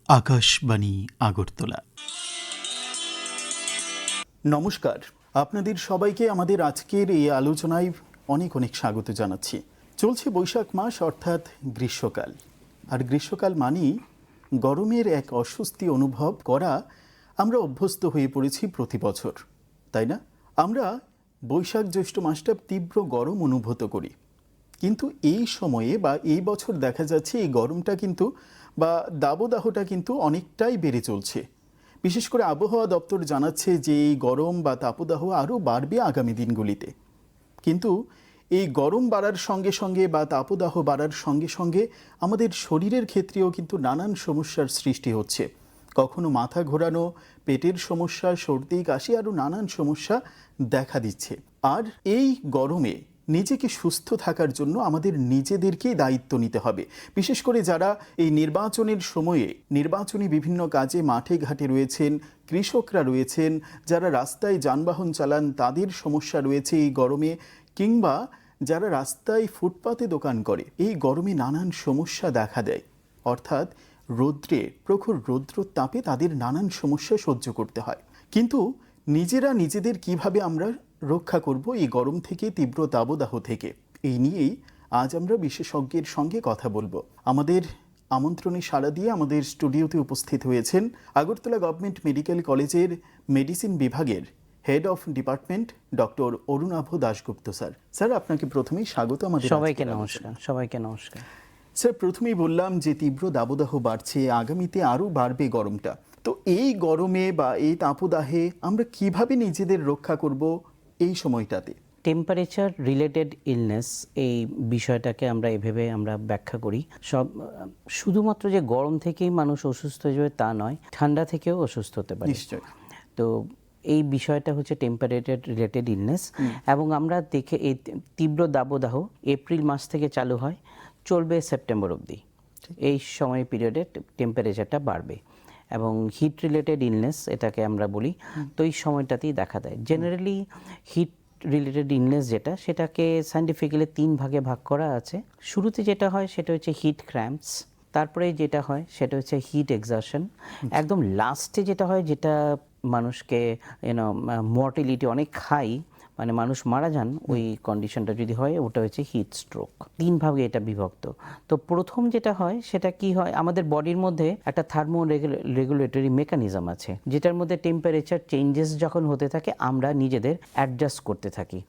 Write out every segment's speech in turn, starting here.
আকাশবাণী আগরতলা। নমস্কার, আপনাদের সবাইকে আমাদের আজকের এই আলোচনায় অনেক অনেক স্বাগত জানাচ্ছি। চলছে বৈশাখ মাস, অর্থাৎ গ্রীষ্মকাল। আর গ্রীষ্মকাল মানেই গরমের এক অস্বস্তি অনুভব করা আমরা অভ্যস্ত হয়ে পড়েছি প্রতি বছর, তাই না? আমরা বৈশাখ জ্যৈষ্ঠ মাসটা তীব্র গরম অনুভূত করি, কিন্তু এই সময়ে বা এই বছর দেখা যাচ্ছে এই গরমটা কিন্তু বা দাবদাহটা কিন্তু অনেকটাই বেড়ে চলছে। বিশেষ করে আবহাওয়া দপ্তর জানাচ্ছে যে এই গরম বা তাপদাহ আরও বাড়বে আগামী দিনগুলিতে। কিন্তু এই গরম বাড়ার সঙ্গে সঙ্গে বা তাপদাহ বাড়ার সঙ্গে সঙ্গে আমাদের শরীরের ক্ষেত্রেও কিন্তু নানান সমস্যার সৃষ্টি হচ্ছে। কখনো মাথা ঘোরানো, পেটের সমস্যা, সর্দি কাশি আরও নানান সমস্যা দেখা দিচ্ছে। আর এই গরমে নিজেকে সুস্থ থাকার জন্য আমাদের নিজেদেরকেই দায়িত্ব নিতে হবে। বিশেষ করে যারা এই নির্বাচনের সময়ে নির্বাচনী বিভিন্ন কাজে মাঠে ঘাটে রয়েছেন, কৃষকরা রয়েছেন, যারা রাস্তায় যানবাহন চালান তাদের সমস্যা রয়েছে এই গরমে, কিংবা যারা রাস্তায় ফুটপাতে দোকান করে, এই গরমে নানান সমস্যা দেখা দেয়। অর্থাৎ রৌদ্রে, প্রখর রৌদ্র তাপে তাদের নানান সমস্যা সহ্য করতে হয়। কিন্তু নিজেরা নিজেদের কিভাবে আমরা রক্ষা করব এই গরম থেকে, তীব্র দাবদাহ থেকে, এই নিয়েই আজ আমরা বিশেষজ্ঞের সঙ্গে কথা বলবো। আমাদের আমন্ত্রণে সাড়া দিয়ে আমাদের স্টুডিওতে উপস্থিত হয়েছেন আগরতলা গভর্নমেন্ট মেডিকেল কলেজের মেডিসিন বিভাগের head of department doctor Arunabha Dasgupta sir. Sir, আপনাকে প্রথমেই স্বাগত আমাদের। সবাইকে নমস্কার। সবাইকে নমস্কার। স্যার, প্রথমেই বললাম যে তীব্র দাবদাহ বাড়ছে, আগামীতে আরও বাড়বে গরমটা। তো এই গরমে বা এই তাপদাহে আমরা কিভাবে নিজেদের রক্ষা করব এই সময়টাতে? টেম্পারেচার রিলেটেড ইলনেস, এই বিষয়টাকে আমরা এভাবে ব্যাখ্যা করি। শুধুমাত্র যে গরম থেকেই মানুষ অসুস্থ হয়ে যাবে তা নয়, ঠান্ডা থেকেও অসুস্থ হতে পারে। নিশ্চয়। তো এই বিষয়টা হচ্ছে টেম্পারেচার রিলেটেড ইলনেস। এবং আমরা দেখে এই তীব্র দাবদাহ এপ্রিল মাস থেকে চালু হয়, চলবে সেপ্টেম্বর অবধি। এই সময় পিরিয়ডে টেম্পারেচারটা বাড়বে এবং হিট রিলেটেড ইলনেস এটাকে আমরা বলি। তো এই সময়টাতেই দেখা দেয়। জেনারেলি হিট রিলেটেড ইলনেস যেটা, সেটাকে সায়েন্টিফিক্যালি 3 ভাগে ভাগ করা আছে। শুরুতে যেটা হয় সেটা হচ্ছে হিট ক্র্যাম্পস, তারপরে যেটা হয় সেটা হচ্ছে হিট এক্সারশন, একদম লাস্টে যেটা হয়, যেটা মানুষকে মর্টিলিটি অনেক হাই, মানে মানুষ মারা যান, ওই কন্ডিশনটা যদি হয়, ওটা হচ্ছে হিট স্ট্রোক। 3 ভাগে এটা বিভক্ত। তো প্রথম যেটা হয় সেটা কি হয়, আমাদের বডির মধ্যে একটা থার্মো রেগুলেটরি মেকানিজম আছে, যেটার মধ্যে টেম্পারেচার চেঞ্জেস যখন হতে থাকে আমরা নিজেদের অ্যাডজাস্ট করতে থাকি।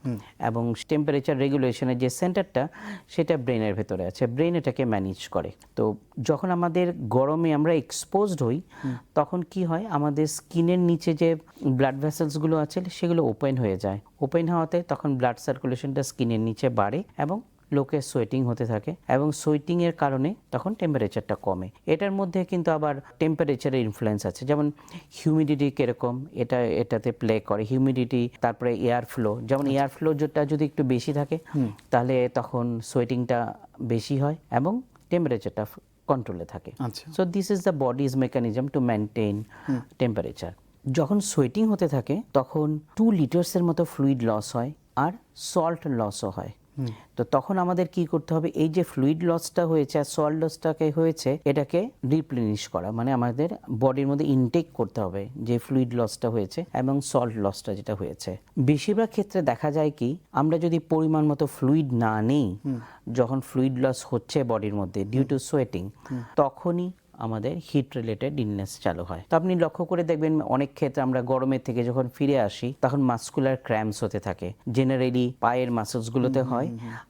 এবং টেম্পারেচার রেগুলেশনের যে সেন্টারটা, সেটা ব্রেনের ভেতরে আছে, ব্রেন এটাকে ম্যানেজ করে। তো যখন আমাদের গরমে আমরা এক্সপোজড হই, তখন কি হয়, আমাদের স্কিনের নিচে যে ব্লাড ভেসেলসগুলো আছে সেগুলো ওপেন হয়ে যায়। ওপেন হওয়াতে তখন ব্লাড সার্কুলেশনটা স্কিনের নিচে বাড়ে এবং লোকের সোয়েটিং হতে থাকে, এবং সোয়েটিংয়ের কারণে তখন টেম্পারেচারটা কমে। এটার মধ্যে কিন্তু আবার টেম্পারেচারের ইনফ্লুয়েন্স আছে, যেমন হিউমিডিটি কীরকম এটাতে প্লে করে। হিউমিডিটি, তারপরে এয়ার ফ্লো, যেমন এয়ার ফ্লো যেটা যদি একটু বেশি থাকে তাহলে তখন সোয়েটিংটা বেশি হয় এবং টেম্পারেচারটা কন্ট্রোলে থাকে। So this is the bodies mechanism to maintain temperature. যখন সোয়েটিং হতে থাকে তখন 2 লিটার্সের মতো ফ্লুইড লস হয় আর সল্ট লসও হয়। তো তখন আমাদের কি করতে হবে, এই যে ফ্লুইড লসটা হয়েছে আর সল্ট লসটাকে হয়েছে, এটাকে রিপ্লেনিশ করা, মানে আমাদের বডির মধ্যে ইনটেক করতে হবে যে ফ্লুইড লসটা হয়েছে এবং সল্ট লসটা যেটা হয়েছে। বেশিরভাগ ক্ষেত্রে দেখা যায় কি, আমরা যদি পরিমাণ মতো ফ্লুইড না নিই, যখন ফ্লুইড লস হচ্ছে বডির মধ্যে ডিউ টু সোয়েটিং, তখনই আমাদের হিট রিলেটেড ইলনেস চালু হয়। তো আপনি লক্ষ্য করে দেখবেন, অনেক ক্ষেত্রে আমরা গরমের থেকে যখন ফিরে আসি তখন মাসকুলার ক্র্যাম্পস হতে থাকে। জেনারেলি পায়ের মাসলসগুলোতে হয়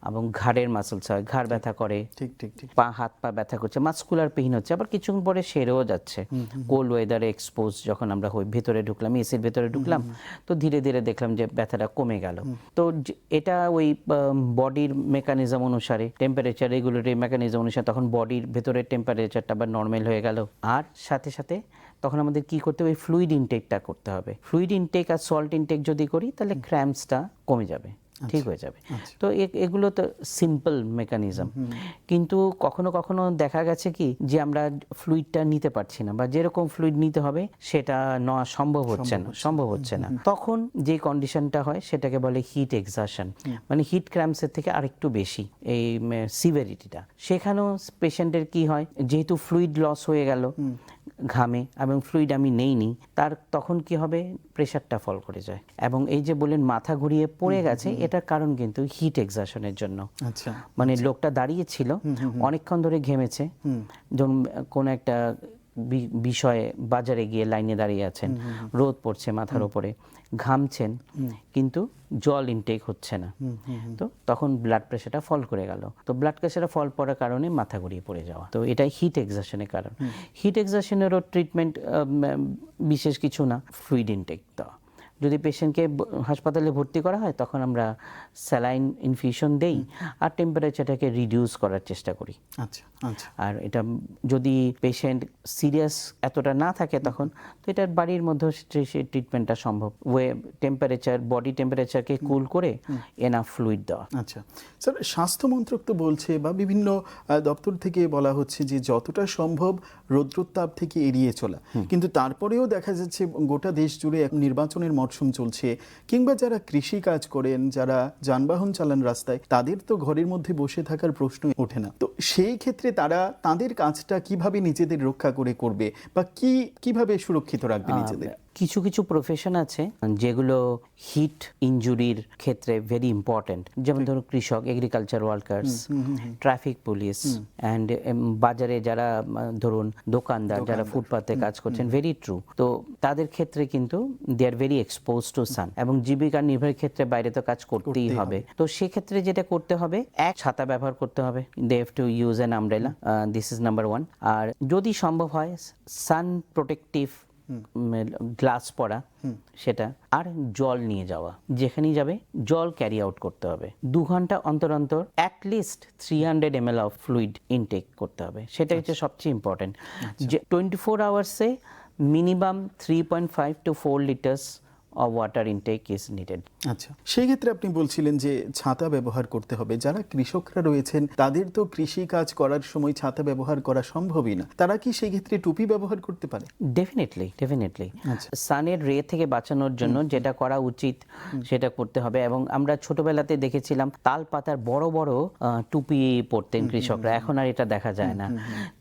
এবং ঘাড়ের মাসলস হয়, ঘাড় ব্যথা করে, পা হাত পা ব্যথা করছে, মাসকুলার পেইন হচ্ছে, আবার কিছুক্ষণ পরে সেরেও যাচ্ছে। কোল্ড ওয়েদারে এক্সপোজ যখন আমরা হই, ভেতরে ঢুকলাম, এসির ভেতরে ঢুকলাম, তো ধীরে ধীরে দেখলাম যে ব্যথাটা কমে গেল। তো এটা ওই বডির মেকানিজম অনুসারে, টেম্পারেচার রেগুলেটরি মেকানিজম অনুসারে তখন বডির ভেতরের টেম্পারেচারটা আবার নর্মাল হয়ে গেল। আর সাথে সাথে তখন আমাদের কি করতে হবে, ফ্লুইড ইনটেকটা করতে হবে। ফ্লুইড ইনটেক আর সল্ট ইনটেক যদি করি তাহলে ক্র্যাম্পসটা কমে যাবে, ঠিক হয়ে যাবে। তো এগুলো তো সিম্পল মেকানিজম। কিন্তু কখনো কখনো দেখা গেছে কি, যে আমরা ফ্লুইডটা নিতে পারছি না, বা যেরকম ফ্লুইড নিতে হবে সেটা নেওয়া সম্ভব হচ্ছে না। তখন যে কন্ডিশনটা হয় সেটাকে বলে হিট এক্সারশন, মানে হিট ক্র্যাম্পসের থেকে আরেকটু বেশি এই সিভিরিটিটা। সেখানেও পেশেন্টের কি হয়, যেহেতু ফ্লুইড লস হয়ে গেল, ঘামে এবং ফ্লুইড আমি নেইনি, তার তখন কি হবে, প্রেশারটা ফল করে যায়। এবং এই যে বললেন মাথা ঘুরিয়ে পড়ে গেছে, এটার কারণ কিন্তু হিট এক্সাশনের জন্য। আচ্ছা, মানে লোকটা দাঁড়িয়ে ছিল, অনেকক্ষণ ধরে ঘেমেছে, যেমন কোনো একটা বিষয়ে বাজারে গিয়ে লাইনে দাঁড়িয়ে আছেন, রোদ পড়ছে মাথার উপরে, ঘামছেন, কিন্তু জল ইনটেক হচ্ছে না, তো তখন ব্লাড প্রেশারটা ফল করে গেল। তো ব্লাড প্রেশারটা ফল পড়ার কারণে মাথা ঘুরিয়ে পড়ে যাওয়া, তো এটাই হিট এক্সাশনের কারণ। হিট এক্সাশনেরও ট্রিটমেন্ট বিশেষ কিছু না, ফ্লুইড ইনটেক দেওয়া। যদি পেশেন্টকে হাসপাতালে ভর্তি করা হয় তখন আমরা স্যালাইন ইনফিউশন দেই আর টেম্পারেচারটাকে রিডিউস করার চেষ্টা করি। আচ্ছা, আচ্ছা। আর এটা যদি পেশেন্ট সিরিয়াস এতটা না থাকে তখন তো এটা বাড়ির মধ্যে সেই ট্রিটমেন্টটা সম্ভব, টেম্পারেচার, বডি টেম্পারেচারকে কুল করে এনাফ ফ্লুইড দেওয়া। আচ্ছা স্যার, স্বাস্থ্য মন্ত্রক তো বলছে বা বিভিন্ন দপ্তর থেকে বলা হচ্ছে যে যতটা সম্ভব রৌদ্রোত্তাপ থেকে এড়িয়ে চলা, কিন্তু তারপরেও দেখা যাচ্ছে গোটা দেশ জুড়ে নির্বাচনের মরশুম চলছে, কিংবা যারা কৃষি কাজ করেন, যারা যানবাহন চালান রাস্তায়, তাদের তো ঘরের মধ্যে বসে থাকার প্রশ্ন ওঠে না। তো সেই ক্ষেত্রে তারা তাদের কাজটা কিভাবে নিজেদের রক্ষা করবে বা কিভাবে সুরক্ষিত রাখবে নিজেদের? কিছু কিছু প্রফেশন আছে যেগুলো হিট ইনজুরির ক্ষেত্রে ভেরি ইম্পর্টেন্ট, যেমন ধরুন কৃষক, agriculture workers, traffic police, and বাজারে যারা ধরুন দোকানদার যারা ফুটপাতে কাজ করছেন, ভেরি ট্রু। তো তাদের ক্ষেত্রে কিন্তু দে আর ভেরি এক্সপোজ টু সান, এবং জীবিকা নির্বাহের ক্ষেত্রে বাইরে তো কাজ করতেই হবে। তো সেক্ষেত্রে যেটা করতে হবে, এক, ছাতা ব্যবহার করতে হবে, they have to use an umbrella, this is number one. আর যদি সম্ভব হয় সান প্রোটেক্টিভ গ্লাস পরা, সেটা, আর জল নিয়ে যাওয়া, যেখানেই যাবে জল ক্যারি আউট করতে হবে। 2 ঘন্টা অন্তর অন্তর at least 300 ml of fluid intake করতে হবে, সেটা হচ্ছে সবচেয়ে ইম্পর্টেন্ট। যে 24 আওয়ার্সে minimum 3.5 to 4 litres of water intake is needed. আচ্ছা, সেই ক্ষেত্রে আপনি বলছিলেন যে ছাতা ব্যবহার করতে হবে। যারা কৃষকরা রয়েছেন তাদের তো কৃষি কাজ করার সময় ছাতা ব্যবহার করা সম্ভবই না, তারা কি সেই ক্ষেত্রে টুপি ব্যবহার করতে পারে? ডেফিনেটলি। সানের রে থেকে বাঁচানোর জন্য যেটা করা উচিত সেটা করতে হবে। এবং আমরা ছোটবেলাতে দেখেছিলাম তাল পাতার বড় বড় টুপি পরতেন কৃষকরা, এখন আর এটা দেখা যায় না।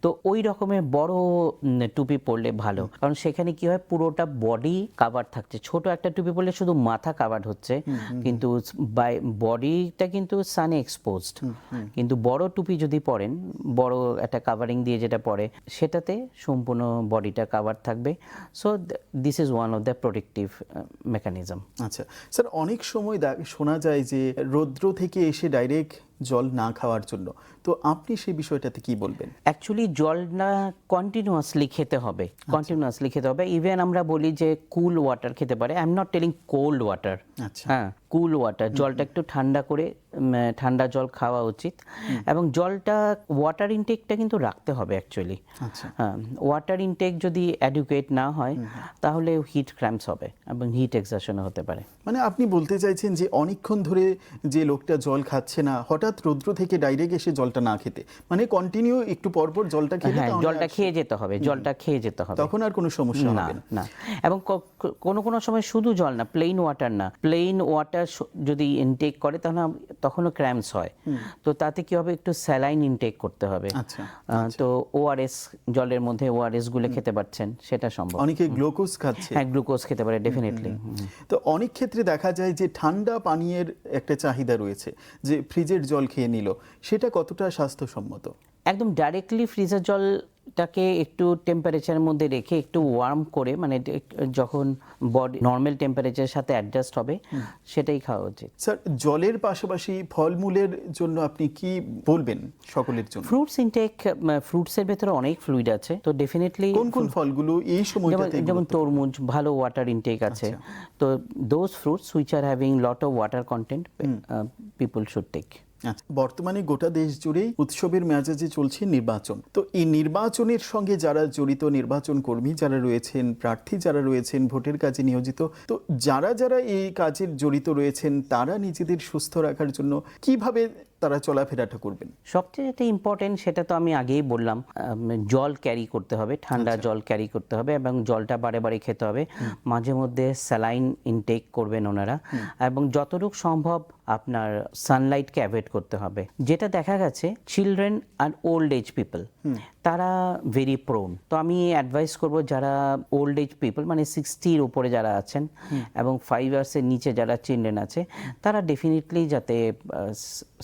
তো ওই রকমের বড় টুপি পরলে ভালো, কারণ সেখানে কি হয়, পুরোটা বডি কাভার থাকছে। ছোট একটা টুপি পরলে শুধু মাথা কাভার হচ্ছে, কিন্তু বডিটা কিন্তু সানে এক্সপোজড। কিন্তু বড় টুপি যদি পরেন, বড় একটা কাভারিং দিয়ে যেটা পরে, সেটাতে সম্পূর্ণ বডিটা কাভার থাকবে। So this is one of the protective mechanism. আচ্ছা স্যার, অনেক সময় শোনা যায় যে রৌদ্র থেকে এসে ডাইরেক্ট জল না খাওয়ার জন্য, তো আপনি সেই বিষয়টাতে কি বলবেন? অ্যাকচুয়ালি জল না কন্টিনিউয়াসলি খেতে হবে, ইভেন আমরা বলি যে কুল ওয়াটার খেতে পারে। I am not telling cold water, হ্যাঁ, কুল ওয়াটার, জলটা একটু ঠান্ডা করে, ঠান্ডা জল খাওয়া উচিত। এবং জলটা, ওয়াটার ইনটেকটা কিন্তু রাখতে হবে অ্যাকচুয়ালি। হ্যাঁ, ওয়াটার ইনটেক যদি অ্যাডুকুয়েট না হয় তাহলে হিট ক্র্যাম্পস হবে এবং হিট এক্সাশনও হতে পারে। মানে আপনি বলতে চাইছেন যে অনেকক্ষণ ধরে যে লোকটা জল খাচ্ছে না, হঠাৎ রৌদ্র থেকে ডাইরেক্ট এসে জলটা না খেতে, মানে কন্টিনিউ একটু পরপর জলটা খেয়ে, হ্যাঁ, জলটা খেয়ে যেতে হবে, জলটা খেয়ে যেতে হবে, তখন আর কোনো সমস্যা হবে না। এবং কোনো সময় শুধু জল না, প্লেন ওয়াটার না, প্লেন ওয়াটার যদি ইনটেক করে তাহলে তখনও ক্র্যাম্পস হয়। তো তাতে কি হবে, একটু স্যালাইন ইনটেক করতে হবে। তো ওআরএস, জলের মধ্যে ওআরএস গুলো খেতে পারছেন, সেটা সম্ভব। অনেকে গ্লুকোজ খাচ্ছে, হ্যাঁ, গ্লুকোজ খেতে পারে, ডেফিনেটলি। তো অনেক ক্ষেত্রে দেখা যায় যে ঠান্ডা পানীয়ের একটা চাহিদা রয়েছে, যে ফ্রিজের জল খেয়ে নিল, সেটা কতটা স্বাস্থ্যসম্মত? একদম ডাইরেক্টলি ফ্রিজের জলটাকে একটু টেম্পারেচারের মধ্যে রেখে একটু ওয়ার্ম করে, মানে যখন বডি নর্মাল টেম্পারেচারের সাথে অ্যাডজাস্ট হবে, সেটাই খাওয়া উচিত। স্যার, জলের পাশাপাশি ফলমূলের জন্য আপনি কি বলবেন সকলের জন্য? ফ্রুটস ইনটেক, ফ্রুটসের ভেতরে অনেক ফ্লুইড আছে, তো ডেফিনেটলি কোন কোন ফলগুলো এই সময়টাতে? যেমন তরমুজ, ভালো ওয়াটার ইনটেক আছে। তো those fruits which are having lot of water content people should take. বর্তমানে গোটা দেশ জুড়েই উৎসবের মেজাজে চলছে নির্বাচন। তো এই নির্বাচনের সঙ্গে যারা জড়িত, নির্বাচন কর্মী যারা রয়েছেন, প্রার্থী যারা রয়েছেন, ভোটের কাজে নিয়োজিত, তো যারা এই কাজের জড়িত রয়েছেন, তারা নিজেদের সুস্থ রাখার জন্য কিভাবে তারা চলাফেরাটা করবেন? সবচেয়ে যেটা ইম্পর্টেন্ট, সেটা তো আমি আগেই বললাম, জল ক্যারি করতে হবে, ঠান্ডা জল ক্যারি করতে হবে, এবং জলটা বারে বারে খেতে হবে। মাঝে মধ্যে স্যালাইন ইনটেক করবেন ওনারা, এবং যতটুকু সম্ভব আপনার সানলাইটকে অ্যাভয়েড করতে হবে। যেটা দেখা গেছে children are old age people তারা ভেরি প্রোন। তো আমি অ্যাডভাইস করব যারা ওল্ড এজ পিপল মানে 60-র উপরে যারা আছেন এবং 5 ইয়ার্সের নিচে যারা চিলড্রেন আছে তারা ডেফিনেটলি যাতে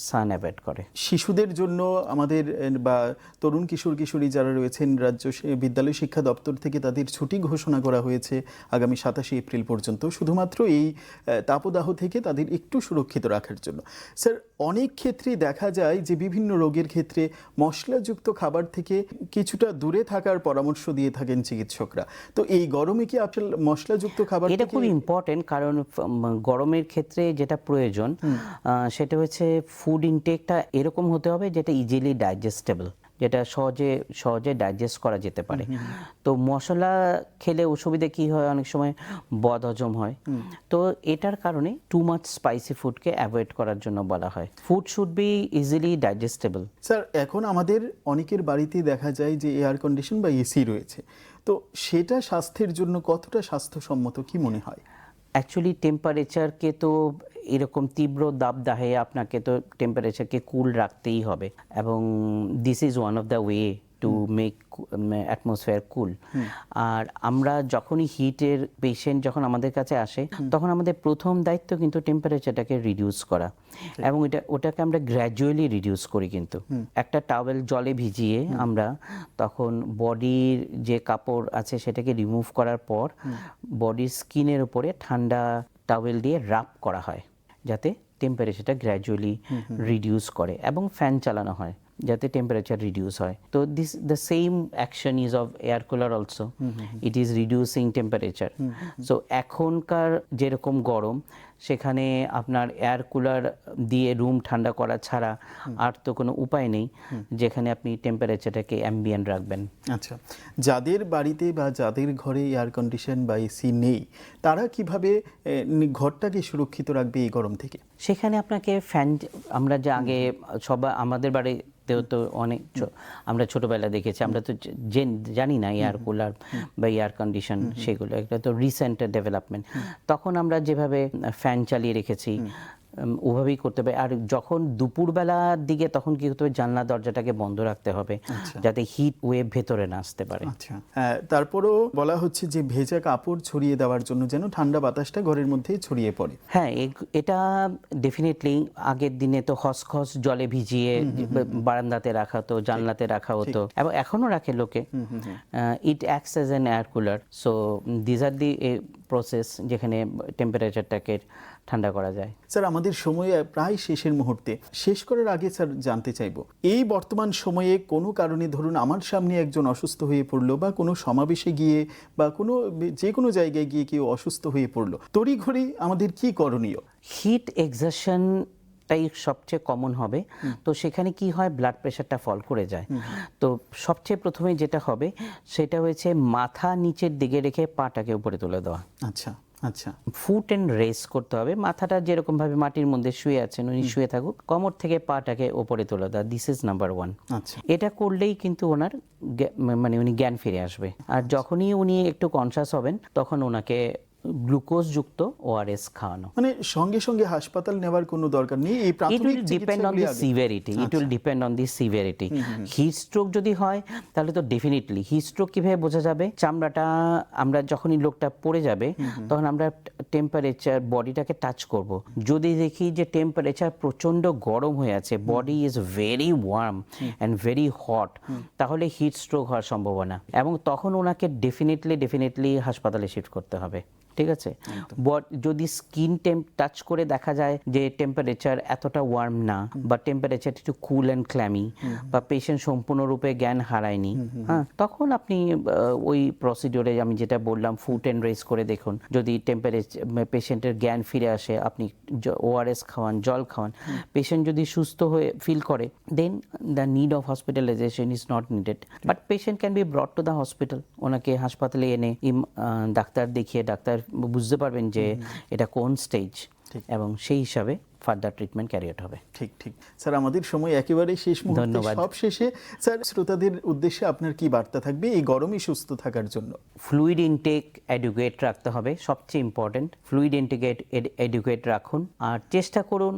সান অ্যাভয়েড করে। শিশুদের জন্য আমাদের বা তরুণ কিশোর কিশোরী যারা রয়েছেন রাজ্য বিদ্যালয় শিক্ষা দপ্তর থেকে তাদের ছুটি ঘোষণা করা হয়েছে আগামী 27 এপ্রিল পর্যন্ত, শুধুমাত্র এই তাপদাহ থেকে তাদের একটু সুরক্ষিত রাখার জন্য। স্যার, অনেক ক্ষেত্রেই দেখা যায় যে বিভিন্ন রোগের ক্ষেত্রে মশলাযুক্ত খাবার থেকে কিছুটা দূরে থাকার পরামর্শ দিয়ে থাকেন চিকিৎসকরা। তো এই গরমে কি আসলে মশলাযুক্ত খাবার এটা খুব ইম্পর্টেন্ট, কারণ গরমের ক্ষেত্রে যেটা প্রয়োজন সেটা হচ্ছে ফুড ইনটেকটা এরকম হতে হবে যেটা ইজিলি ডাইজেস্টেবল, যেটা সহজে ডাইজেস্ট করা যেতে পারে। তো মশলা খেলে অসুবিধা কি হয়, অনেক সময় বদহজম হয়। তো এটার কারণে টু মাচ স্পাইসি ফুডকে অ্যাভয়েড করার জন্য বলা হয়। Food should be easily digestible. Sir, এখন আমাদের অনেকের বাড়িতে দেখা যায় যে এয়ার কন্ডিশন বা এসি রয়েছে, তো সেটা স্বাস্থ্যের জন্য কতটা স্বাস্থ্যসম্মত কি মনে হয়? অ্যাকচুয়ালি টেম্পারেচারকে তো এরকম তীব্র দাবদাহে আপনাকে তো টেম্পারেচারকে কুল রাখতেই হবে, এবং this is one of the way to make atmosphere cool. আর আমরা যখনই হিটের পেশেন্ট যখন আমাদের কাছে আসে তখন আমাদের প্রথম দায়িত্ব কিন্তু টেম্পারেচারটাকে রিডিউস করা, এবং ওটাকে আমরা গ্র্যাজুয়ালি রিডিউস করি। কিন্তু একটা টাওয়েল জলে ভিজিয়ে আমরা তখন বডির যে কাপড় আছে সেটাকে রিমুভ করার পর বডির স্কিনের উপরে ঠান্ডা টাওয়েল দিয়ে রাব করা হয় যাতে টেম্পারেচারটা গ্র্যাজুয়ালি রিডিউস করে, এবং ফ্যান চালানো হয় যাতে টেম্পারেচার রিডিউস হয়। তো the same action is of air cooler also, it is reducing temperature. So এখনকার যেরকম গরম, সেখানে আপনার এয়ার কুলার দিয়ে রুম ঠান্ডা করা ছাড়া আর তো কোনো উপায় নেই যেখানে আপনি টেম্পারেচারটাকে অ্যাম্বিয়েন্ট রাখবেন। আচ্ছা, যাদের বাড়িতে বা যাদের ঘরে এয়ার কন্ডিশন বা এসি নেই তারা কিভাবে ঘরটাকে সুরক্ষিত রাখবে এই গরম থেকে? সেখানে আপনাকে ফ্যান, আমরা যে আগে সবাই আমাদের বাড়িতেও তো অনেক আমরা ছোটবেলা দেখেছি, আমরা তো জানি না এয়ার কুলার বা এয়ার কন্ডিশন, সেগুলো একটা তো রিসেন্ট ডেভেলপমেন্ট। তখন আমরা যেভাবে ফ্যান চালিয়ে রেখেছি ওভাবেই করতে হবে। আর যখন দুপুরবেলার দিকে তখন কি হতে হবে, জানলা দরজাটাকে বন্ধ রাখতে হবে যাতে হিট ওয়েভ ভেতরে না আসতে পারে। আচ্ছা, তারপরও বলা হচ্ছে যে ভেজা কাপড় ছড়িয়ে দেওয়ার জন্য যেন ঠান্ডা বাতাসটা ঘরের মধ্যে ছড়িয়ে পড়ে। হ্যাঁ, এটা ডেফিনেটলি আগের দিনে তো খসখস জলে ভিজিয়ে বারান্দাতে রাখা হতো, জানলাতে রাখা হতো, এবং এখনো রাখে লোকে। ইট acts as an air cooler. So these are the process যেখানে টেম্পারেচারটাকে ঠান্ডা করা যায়। স্যার, আমাদের সময় প্রায় শেষের মুহূর্তে, শেষ করার আগে স্যার জানতে চাইবো, এই বর্তমান সময়ে কোনো কারণে ধরুন আমার সামনে একজন অসুস্থ হয়ে পড়লো, বা কোনো সমাবেশে গিয়ে বা যে কোনো জায়গায় গিয়ে কেউ অসুস্থ হয়ে পড়লো, তড়িঘড়ি আমাদের কি করণীয়? হিট এক্সারশন টাই সবচেয়ে কমন হবে। তো সেখানে কি হয়, ব্লাড প্রেশারটা ফল করে যায়। তো সবচেয়ে প্রথমে যেটা হবে সেটা হচ্ছে মাথা নিচের দিকে রেখে পাটাকে উপরে তুলে দেওয়া। আচ্ছা আচ্ছা, ফুট অ্যান্ড রেস করতে হবে। মাথাটা যেরকম ভাবে মাটির মধ্যে শুয়ে আছেন উনি শুয়ে থাকুক, কোমর থেকে পাটাকে উপরে তুলে দেওয়া, দিস ইজ নাম্বার 1। আচ্ছা, এটা করলেই কিন্তু ওনার মানে উনি জ্ঞান ফিরে আসবে। আর যখনই উনি একটু কনসাস হবেন তখন ওনাকে গ্লুকোজ যুক্ত ওআরএস খাওয়ানো। মানে সঙ্গে সঙ্গে হাসপাতাল নেওয়ার কোনো দরকার নেই, এই প্রাথমিক depend on the severity, it will depend on the severity. Heat stroke যদি হয় তাহলে তো ডেফিনেটলি, হিট স্ট্রোক কিভাবে বোঝা যাবে, চামড়াটা আমরা যখনই লোকটা পড়ে যাবে তখন আমরা টেম্পারেচার বডিটাকে টাচ করব, যদি দেখি যে টেম্পারেচার প্রচন্ড গরম হয়ে আছে, body is very warm and very hot, তাহলে হিট স্ট্রোক হওয়ার সম্ভাবনা, এবং তখন ওনাকে ডেফিনেটলি হাসপাতালে শিফট করতে হবে। ঠিক আছে, যদি স্কিন টাচ করে দেখা যায় যে টেম্পারেচার এতটা ওয়ার্ম না, বা টেম্পারেচার একটু কুল অ্যান্ড ক্ল্যামি, বা পেশেন্ট সম্পূর্ণরূপে জ্ঞান হারায়নি, হ্যাঁ, তখন আপনি ওই প্রসিডিওরে আমি যেটা বললাম ফুট অ্যান্ড রেস করে দেখুন, যদি টেম্পারেচার পেশেন্টের জ্ঞান ফিরে আসে, আপনি ওআরএস খাওয়ান, জল খাওয়ান, পেশেন্ট যদি সুস্থ হয়ে ফিল করে, then the need of hospitalisation is not needed, but patient can be brought to the hospital. ওনাকে হাসপাতালে এনে ডাক্তার দেখিয়ে ডাক্তার বুঝতে পারবেন যে এটা কোন স্টেজ, এবং সেই হিসাবে ফার্দার ট্রিটমেন্ট ক্যারি আউট হবে। ঠিক ঠিক স্যার, আমাদের সময় একেবারে শেষ মুহূর্তে। ধন্যবাদ। সব শেষে স্যার, শ্রোতাদের উদ্দেশ্যে আপনার কি বার্তা থাকবে এই গরমে সুস্থ থাকার জন্য? ফ্লুইড ইনটেক এডুকেট রাখতে হবে, সবচেয়ে ইম্পর্টেন্ট। ফ্লুইড ইনটেক এডুকেট রাখুন, আর চেষ্টা করুন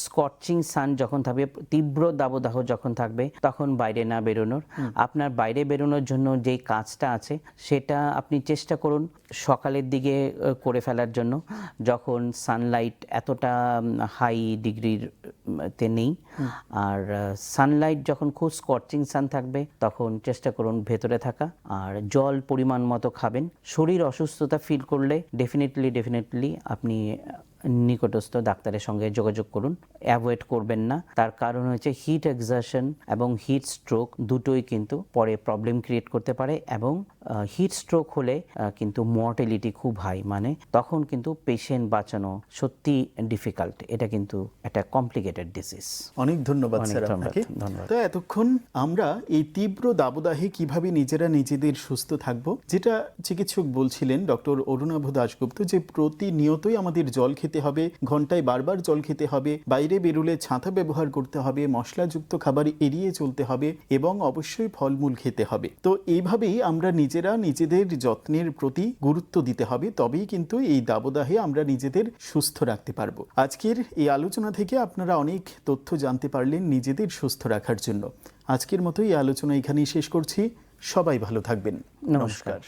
স্কচিং সান যখন থাকবে, তীব্র দাবদাহ যখন থাকবে, তখন বাইরে না বেরোনোর। আপনার বাইরে বেরোনোর জন্য যেই কাজটা আছে সেটা আপনি চেষ্টা করুন সকালের দিকে করে ফেলার জন্য, যখন সানলাইট এতটা হাই ডিগ্রির তে নেই। আর সানলাইট যখন খুব স্কচিং সান থাকবে তখন চেষ্টা করুন ভেতরে থাকা, আর জল পরিমাণ মতো খাবেন। শরীর অসুস্থতা ফিল করলে ডেফিনেটলি আপনি নিকটস্থ ডাক্তারের সঙ্গে যোগাযোগ করুন। অ্যাভয়েড করবেন না, তার কারণ হচ্ছে হিট এক্সারশন এবং হিট স্ট্রোক দুটোই কিন্তু পরে প্রবলেম ক্রিয়েট করতে পারে, এবং হিট স্ট্রোক হলে কিন্তু মর্টালিটি খুব হাই, মানে তখন কিন্তু পেশেন্ট বাঁচানো সত্যি ডিফিকাল্ট। এটা কিন্তু একটা কমপ্লিকেটেড ডিজিজ। অনেক ধন্যবাদ অনেক স্যার ধন্যবাদ, আপনাকে। ধন্যবাদ। তো এতক্ষণ আমরা এই তীব্র দাবদাহে কিভাবে নিজেরা নিজেদের সুস্থ থাকব, যেটা চিকিৎসক বলছিলেন ডক্টর অরুণাভ দাশগুপ্ত, যে প্রতিনিয়তই আমাদের জল খেতে হবে, ঘন্টায় বারবার জল খেতে হবে, বাইরে বেরোলে ছাতা ব্যবহার করতে হবে, মশলাযুক্ত খাবার এড়িয়ে চলতে হবে, এবং অবশ্যই ফলমূল খেতে হবে। তো এইভাবেই আমরা নিজেরা নিজেদের যত্নের প্রতি গুরুত্ব দিতে হবে, তবেই কিন্তু এই দাবদাহে আমরা নিজেদের সুস্থ রাখতে পারবো। আজকের এই আলোচনা থেকে আপনারা অনেক তথ্য জানতে পারলেন নিজেদের সুস্থ রাখার জন্য। আজকের মতো এই আলোচনা এখানেই শেষ করছি। সবাই ভালো থাকবেন। নমস্কার।